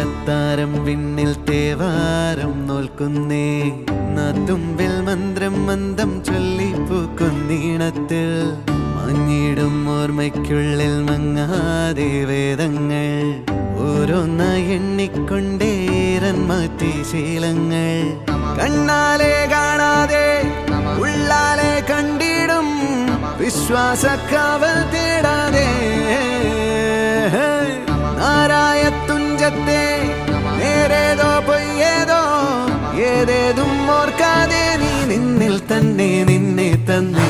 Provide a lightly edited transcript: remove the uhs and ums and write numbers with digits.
അത്താരം വിണ്ണിൽ തേവാരം നോൽക്കുന്നേ നാത്തുമ്പിൽ മന്ത്രം മന്ദം ചൊല്ലിപ്പൂക്കുന്നീണത്തിൽ മഞ്ഞിടും ഓർമ്മയ്ക്കുള്ളിൽ മങ്ങാതെ വേദങ്ങൾ ഓരോന്നായി എണ്ണിക്കൊണ്ടേരൻ മാറ്റി ശീലങ്ങൾ കണ്ണാലെ കാണാതെ ഉള്ളാലെ കണ്ടിടും വിശ്വാസക്കാവൽ തേടാതെ നാരായ തുഞ്ചത്തെ നേരേതോ പൊയ്യേതോ ഏതേതും ഓർക്കാതെ നീ നിന്നിൽ തന്നെ നിന്നെ തന്നെ